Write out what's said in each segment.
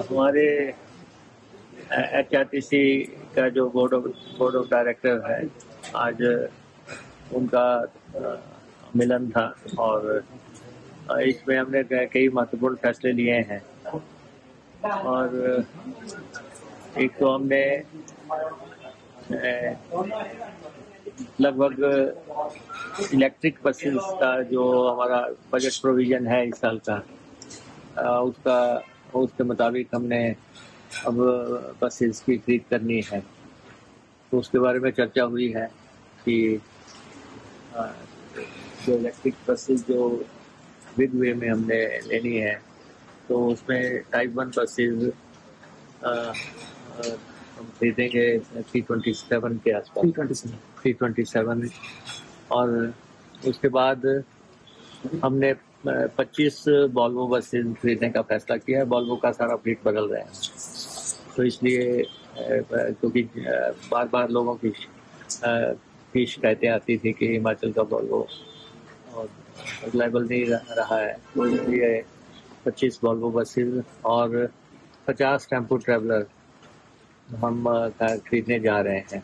हमारे HRTC का जो बोर्ड ऑफ डायरेक्टर है, आज उनका मिलन था और इसमें हमने कई महत्वपूर्ण फैसले लिए हैं। और एक तो हमने लगभग इलेक्ट्रिक बसेस का जो हमारा बजट प्रोविजन है इस साल का, उसके मुताबिक हमने अब बसेस की खरीद करनी है। तो उसके बारे में चर्चा हुई है कि जो इलेक्ट्रिक बसेस जो बिग वे में हमने लेनी है, तो उसमें टाइप 1 बसेस हम खरीदेंगे 327 के आसपास, 327। और उसके बाद हमने 25 वॉल्वो बसेस खरीदने का फैसला किया है। वॉल्वो का सारा फ्लीट बदल रहे हैं, तो इसलिए क्योंकि बार बार लोगों की शिकायतें आती थी कि हिमाचल का वॉल्वो रिलायबल नहीं रहा है, तो इसलिए 25 वॉल्वो बसेस और 50 टेम्पो ट्रैवलर हम खरीदने जा रहे हैं।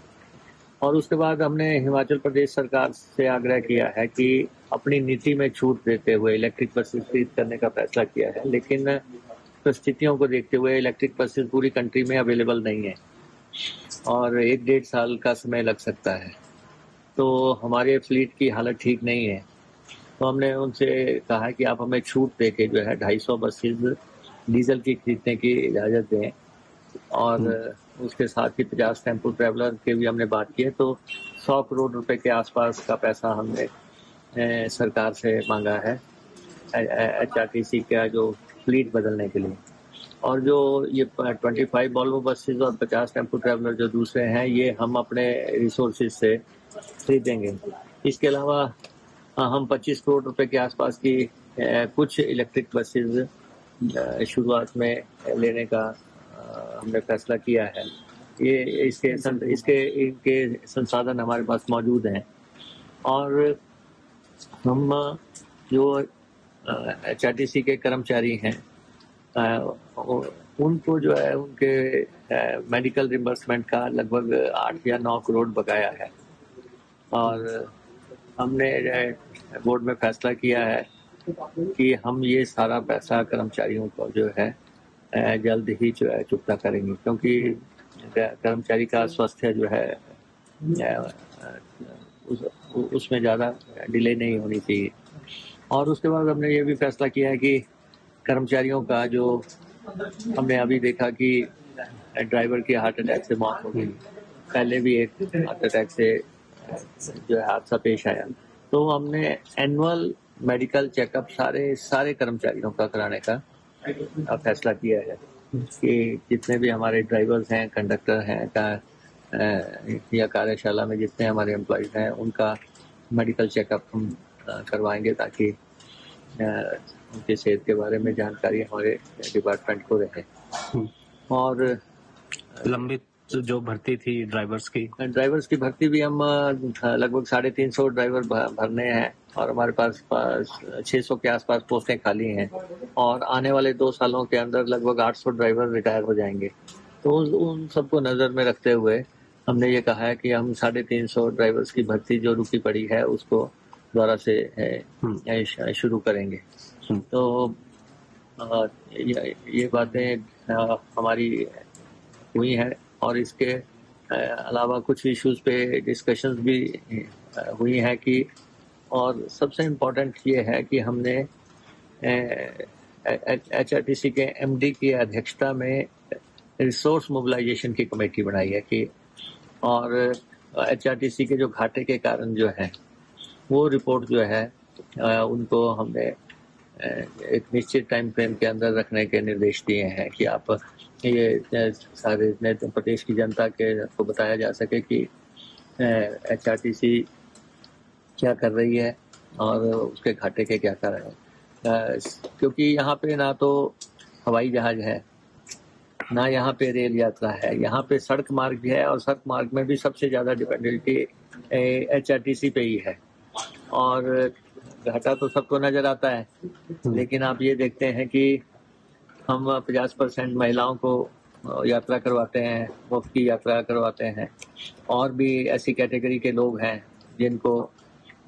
और उसके बाद हमने हिमाचल प्रदेश सरकार से आग्रह किया है कि अपनी नीति में छूट देते हुए इलेक्ट्रिक बसेस खरीद करने का फैसला किया है, लेकिन परिस्थितियों को देखते हुए इलेक्ट्रिक बसेस पूरी कंट्री में अवेलेबल नहीं है और 1-1.5 साल का समय लग सकता है। तो हमारे फ्लीट की हालत ठीक नहीं है, तो हमने उनसे कहा कि आप हमें छूट दे के जो है 250 बसेस डीजल की खरीदने की इजाज़त दें और उसके साथ ही 50 टेम्पो ट्रैवलर के भी हमने बात की है। तो 100 करोड़ रुपए के आसपास का पैसा हमने सरकार से मांगा है HRTC का जो फ्लीट बदलने के लिए। और जो ये 25 वॉल्वो बसेस और 50 टेम्पो ट्रैवलर जो दूसरे हैं, ये हम अपने रिसोर्सेज से खरीदेंगे। इसके अलावा हम 25 करोड़ रुपए के आसपास की कुछ इलेक्ट्रिक बसेस शुरुआत में लेने का हमने फैसला किया है। ये इनके संसाधन हमारे पास मौजूद हैं। और हम जो HRTC के कर्मचारी हैं, उनको जो है उनके मेडिकल रिम्बर्समेंट का लगभग 8 या 9 करोड़ बकाया है। और हमने बोर्ड में फैसला किया है कि हम ये सारा पैसा कर्मचारियों को जो है जल्द ही जो है चुकता करेंगे, क्योंकि कर्मचारी का स्वास्थ्य जो है उसमें ज़्यादा डिले नहीं होनी चाहिए। और उसके बाद हमने ये भी फैसला किया है कि कर्मचारियों का जो हमने अभी देखा कि ड्राइवर की हार्ट अटैक से मौत हो गई, पहले भी एक हार्ट अटैक से जो है हादसा पेश आया, तो हमने एनुअल मेडिकल चेकअप सारे कर्मचारियों का कराने का फैसला किया है कि जितने भी हमारे ड्राइवर्स हैं, कंडक्टर हैं या कार्यशाला में जितने हमारे एम्प्लॉयज हैं, उनका मेडिकल चेकअप हम करवाएंगे ताकि उनकी सेहत के बारे में जानकारी हमारे डिपार्टमेंट को रहे। और लंबित जो भर्ती थी ड्राइवर्स की भर्ती भी हम लगभग 350 ड्राइवर भरने हैं और हमारे पास 600 के आसपास पोस्टें खाली हैं। और आने वाले 2 सालों के अंदर लगभग 800 ड्राइवर रिटायर हो जाएंगे। तो उन सबको नज़र में रखते हुए हमने ये कहा है कि हम 350 ड्राइवर्स की भर्ती जो रुकी पड़ी है उसको दोबारा से शुरू करेंगे। तो ये बातें हमारी हुई हैं और इसके अलावा कुछ इश्यूज पे डिस्कशंस भी हुई हैं कि, और सबसे इम्पोर्टेंट ये है कि हमने HRTC के MD की अध्यक्षता में रिसोर्स मोबिलाइजेशन की कमेटी बनाई है कि, और HRTC के जो घाटे के कारण जो है वो रिपोर्ट जो है उनको हमने एक निश्चित टाइम फ्रेम के अंदर रखने के निर्देश दिए हैं कि आप ये सारे प्रदेश की जनता को बताया जा सके कि HRTC क्या कर रही है और उसके घाटे के क्या कारण है। क्योंकि यहाँ पे ना तो हवाई जहाज है, ना यहाँ पे रेल यात्रा है, यहाँ पे सड़क मार्ग भी है और सड़क मार्ग में भी सबसे ज़्यादा डिपेंडेंसी HRTC पे ही है। और घाटा तो सबको नजर आता है, लेकिन आप ये देखते हैं कि हम 50% महिलाओं को यात्रा करवाते हैं, मुफ्त की यात्रा करवाते हैं, और भी ऐसी कैटेगरी के लोग हैं जिनको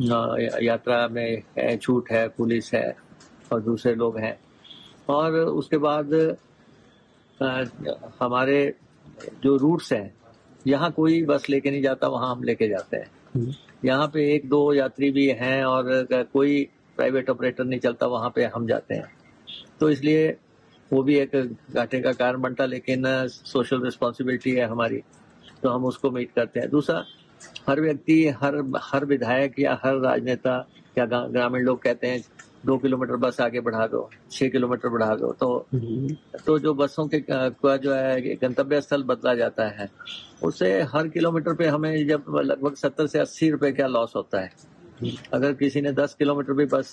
यात्रा में छूट है, पुलिस है और दूसरे लोग हैं। और उसके बाद हमारे जो रूट्स हैं, यहाँ कोई बस लेके नहीं जाता, वहाँ हम लेके जाते हैं। यहाँ पे 1-2 यात्री भी हैं और कोई प्राइवेट ऑपरेटर नहीं चलता, वहाँ पे हम जाते हैं। तो इसलिए वो भी एक घाटे का कारण बनता, लेकिन सोशल रिस्पॉन्सिबिलिटी है हमारी, तो हम उसको मीट करते हैं। दूसरा, हर व्यक्ति, हर विधायक या हर राजनेता या ग्रामीण लोग कहते हैं 2 किलोमीटर बस आगे बढ़ा दो, 6 किलोमीटर बढ़ा दो, तो जो बसों के का जो है गंतव्य स्थल बदला जाता है, उससे हर किलोमीटर पे हमें जब लगभग 70 से 80 रुपए का लॉस होता है। अगर किसी ने 10 किलोमीटर भी बस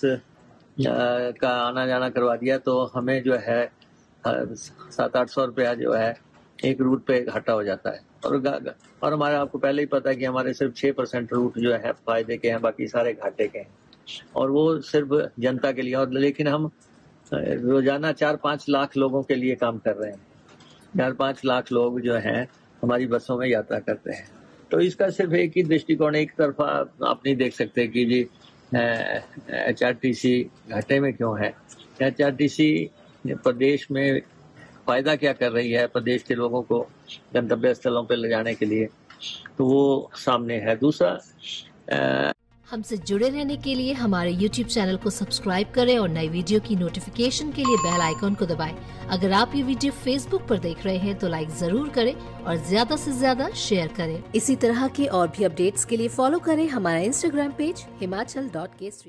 का आना जाना करवा दिया तो हमें जो है 700-800 रुपया जो है एक रूट पे घाटा हो जाता है। और हमारे, आपको पहले ही पता है कि हमारे सिर्फ 6% रूट जो है फायदे के हैं, बाकी सारे घाटे के हैं, और वो सिर्फ जनता के लिए। और लेकिन हम रोजाना 4-5 लाख लोगों के लिए काम कर रहे हैं। 4-5 लाख लोग जो हैं हमारी बसों में यात्रा करते हैं। तो इसका सिर्फ एक ही दृष्टिकोण, एक तरफा आप नहीं देख सकते कि जी HRTC घाटे में क्यों है। HRTC प्रदेश में फायदा क्या कर रही है प्रदेश के लोगों को गंतव्य स्थलों पर ले जाने के लिए, तो वो सामने है। दूसरा, हमसे जुड़े रहने के लिए हमारे YouTube चैनल को सब्सक्राइब करें और नई वीडियो की नोटिफिकेशन के लिए बेल आइकॉन को दबाएं। अगर आप ये वीडियो Facebook पर देख रहे हैं तो लाइक जरूर करें और ज्यादा से ज्यादा शेयर करें। इसी तरह के और भी अपडेट्स के लिए फॉलो करें हमारा Instagram पेज himachal.k3।